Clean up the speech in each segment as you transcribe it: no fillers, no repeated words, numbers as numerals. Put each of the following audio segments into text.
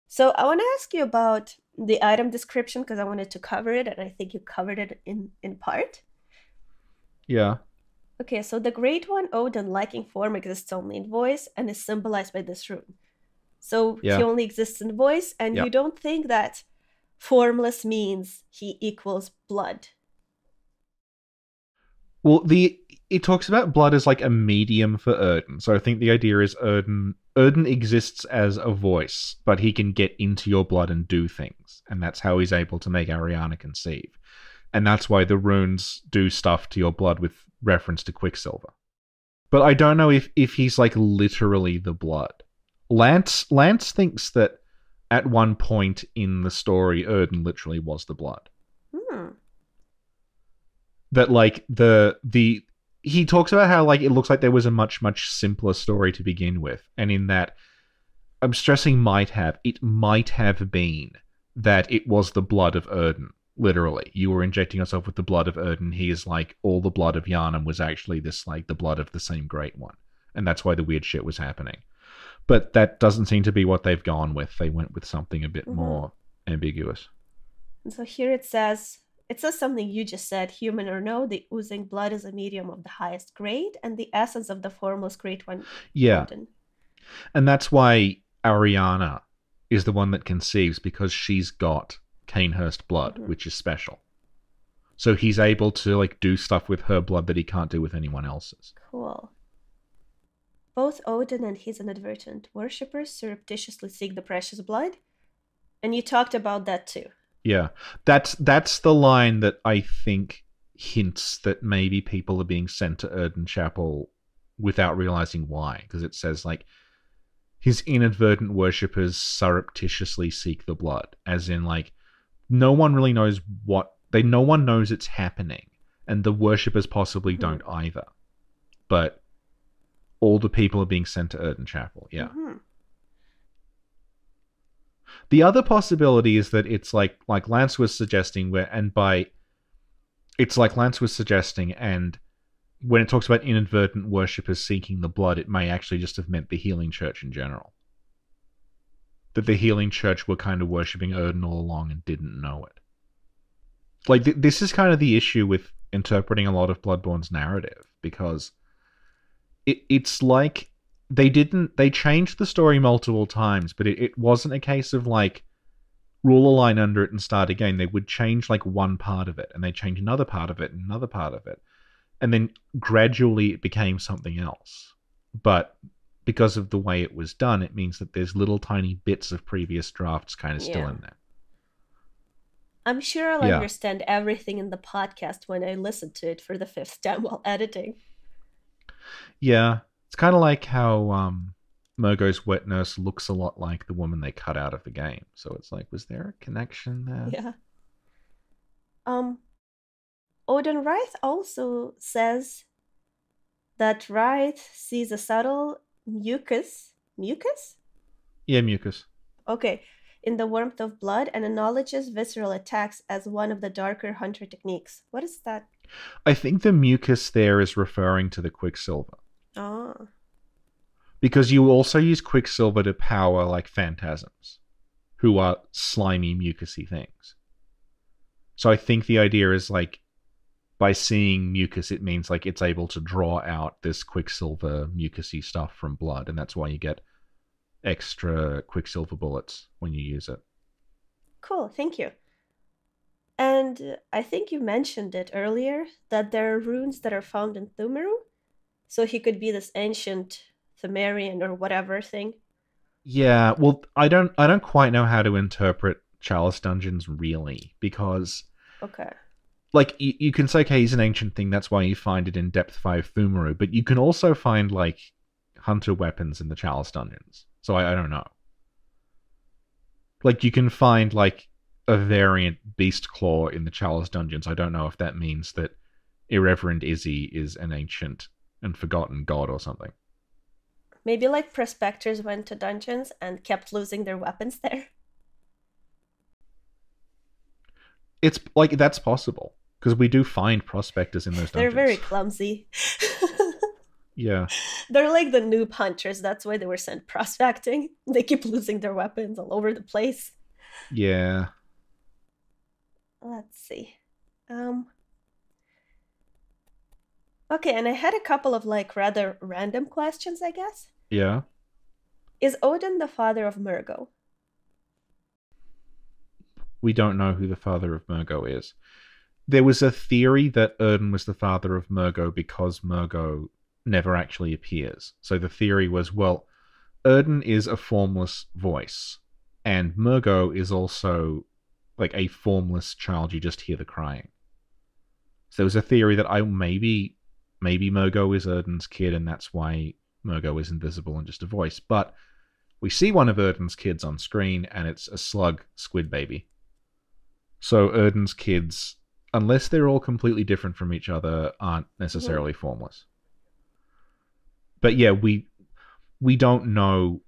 So I want to ask you about the item description because I wanted to cover it, and I think you covered it in part. Yeah, Okay, so the Great One, Odin, lacking form, exists only in voice and is symbolized by this rune. So he yeah, only exists in voice, and yeah. you don't think that formless means he equals blood. Well, the it talks about blood as like a medium for Erden. So I think the idea is Erden exists as a voice, but he can get into your blood and do things, and that's how he's able to make Ariana conceive. And that's why the runes do stuff to your blood with reference to Quicksilver. But I don't know if he's like literally the blood. Lance thinks that at one point in the story, Erden literally was the blood. Hmm. That like the he talks about how like it looks like there was a much simpler story to begin with, and in that I'm stressing it might have been that it was the blood of Erden. Literally, you were injecting yourself with the blood of Erden. He is like all the blood of Yharnam was actually this like the blood of the same Great One, and that's why the weird shit was happening. But that doesn't seem to be what they've gone with. They went with something a bit Mm-hmm. more ambiguous. And so here it says something you just said, human or no, the oozing blood is a medium of the highest grade and the essence of the foremost great one, Yeah, Odin. and that's why Ariana is the one that conceives because she's got Canehurst blood, Mm-hmm. which is special. So he's able to like do stuff with her blood that he can't do with anyone else's. Cool. Both Odin and his inadvertent worshippers surreptitiously seek the precious blood, and you talked about that too. Yeah, that's the line that I think hints that maybe people are being sent to Erden Chapel without realizing why, because it says like his inadvertent worshippers surreptitiously seek the blood, as in like no one really knows no one knows it's happening, and the worshippers possibly Mm-hmm. don't either. But all the people are being sent to Erden Chapel. Yeah. Mm-hmm. The other possibility is that it's like Lance was suggesting, where and by it's like Lance was suggesting, and when it talks about inadvertent worshippers seeking the blood, it may actually just have meant the healing church in general. That the healing church were kind of worshipping Odin all along and didn't know it. Like this is kind of the issue with interpreting a lot of Bloodborne's narrative, because it's like they changed the story multiple times, but it wasn't a case of like rule a line under it and start again. They would change like one part of it, and they change another part of it and another part of it, and then gradually it became something else. But because of the way it was done, it means that there's little tiny bits of previous drafts kind of still Yeah. in there. I'm sure I'll Yeah, understand everything in the podcast when I listen to it for the fifth time while editing. yeah. It's kind of like how Mogo's wet nurse looks a lot like the woman they cut out of the game. So it's like, was there a connection there? Yeah. Um, Odin Wright also says that Wright sees a subtle mucus? Yeah, mucus. Okay, in the warmth of blood and acknowledges visceral attacks as one of the darker hunter techniques. What is that? I think the mucus there is referring to the Quicksilver. Oh, Because you also use Quicksilver to power like phantasms, who are slimy, mucusy things. So I think the idea is like by seeing mucus, it means like it's able to draw out this Quicksilver mucusy stuff from blood, and that's why you get extra Quicksilver bullets when you use it. cool, thank you. And I think you mentioned it earlier that there are runes that are found in Thumeru, so he could be this ancient Thumerian or whatever thing. Yeah, well, I don't quite know how to interpret Chalice Dungeons really, because Okay. like you can say, okay, he's an ancient thing, that's why you find it in Depth 5 Thumeru, but you can also find like hunter weapons in the Chalice Dungeons. So I don't know. Like you can find like a variant Beast Claw in the Chalice Dungeons. I don't know if that means that Irreverent Izzy is an ancient and forgotten god or something. Maybe like prospectors went to dungeons and kept losing their weapons there. It's like that's possible because we do find prospectors in those They're very dungeons. clumsy. Yeah. They're like the noob hunters. That's why they were sent prospecting. They keep losing their weapons all over the place. Yeah. Let's see. Um, okay, and I had a couple of like rather random questions, I guess. Yeah. Is Odin the father of Murgo? We don't know who the father of Murgo is. There was a theory that Oedon was the father of Murgo because Murgo never actually appears. So the theory was, well, Oedon is a formless voice, and Murgo is also like a formless child. You just hear the crying. So there was a theory that maybe Murgo is Oedon's kid, and that's why Murgo is invisible and just a voice. But we see one of Oedon's kids on screen, and it's a slug squid baby. So Oedon's kids, unless they're all completely different from each other, aren't necessarily formless. But yeah, we don't know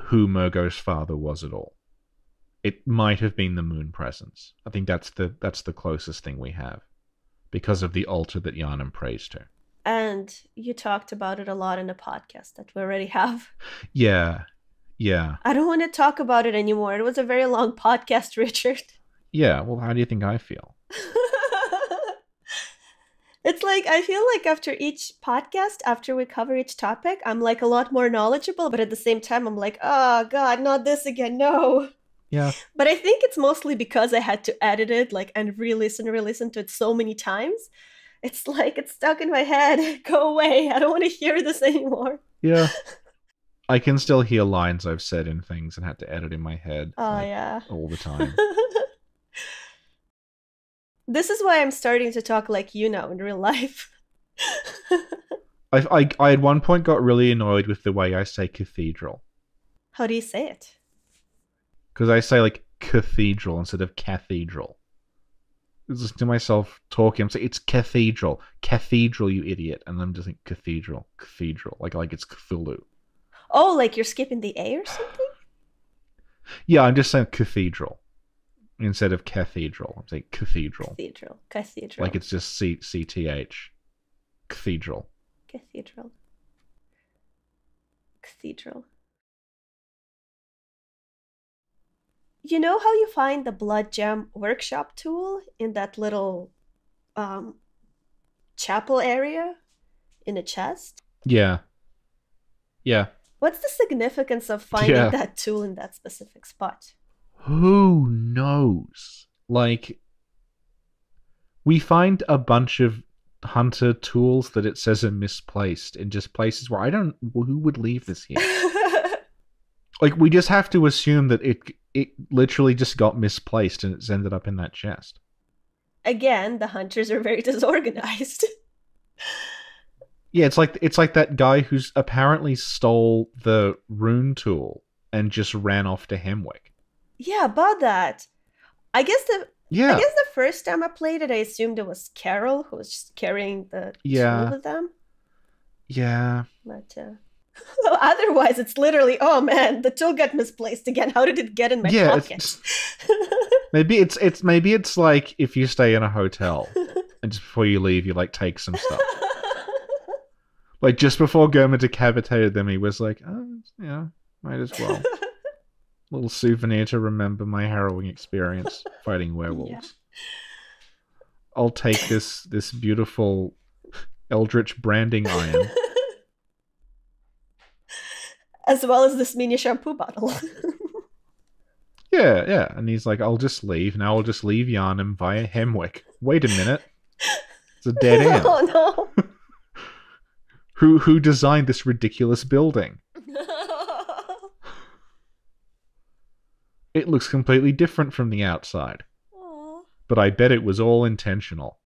who Murgo's father was at all. It might have been the moon presence. I think that's the closest thing we have, because of the altar that Yharnam prays to. And you talked about it a lot in a podcast that we already have. Yeah. Yeah. I don't want to talk about it anymore. It was a very long podcast, Richard. Yeah, well, how do you think I feel? It's like, I feel like after each podcast, after we cover each topic, I'm like a lot more knowledgeable, but at the same time, I'm like, oh God, not this again, no. Yeah. But I think it's mostly because I had to edit it, like, and re-listen to it so many times. It's like, it's stuck in my head. Go away. I don't want to hear this anymore. Yeah. I can still hear lines I've said in things and had to edit in my head. Oh, like, yeah. All the time. This is why I'm starting to talk like you now in real life. I at one point got really annoyed with the way I say cathedral. How do you say it? Because I say like cathedral instead of cathedral. I was listening to myself talking. I'm saying it's cathedral, cathedral, you idiot, and I'm just like cathedral, like it's Cthulhu. Oh, like you're skipping the A or something? Yeah, I'm just saying cathedral instead of cathedral. I'm saying cathedral. Cathedral. Like it's just CTH. Cathedral. You know how you find the blood gem workshop tool in that little chapel area in a chest? Yeah. Yeah. What's the significance of finding that tool in that specific spot? Who knows? Like, we find a bunch of hunter tools that it says are misplaced in just places where who would leave this here? Like, we just have to assume that it literally just got misplaced and it's ended up in that chest. Again, the hunters are very disorganized. Yeah, it's like that guy who's apparently stole the rune tool and just ran off to Hemwick. Yeah, about that. I guess the first time I played it, I assumed it was Carol who was just carrying the tool with them. Yeah. But otherwise, it's literally, oh man, the tool got misplaced again. How did it get in my pocket? Maybe it's like if you stay in a hotel and just before you leave, you like take some stuff. Like just before Gurma decapitated them, he was like, oh, yeah, might as well. Little souvenir to remember my harrowing experience fighting werewolves. Yeah. I'll take this beautiful eldritch branding iron. As well as this mini shampoo bottle. Yeah. And he's like, I'll just leave. Now I'll just leave Yharnam via Hemwick. Wait a minute. It's a dead end. Oh no. Who designed this ridiculous building? It looks completely different from the outside. Aww. But I bet it was all intentional.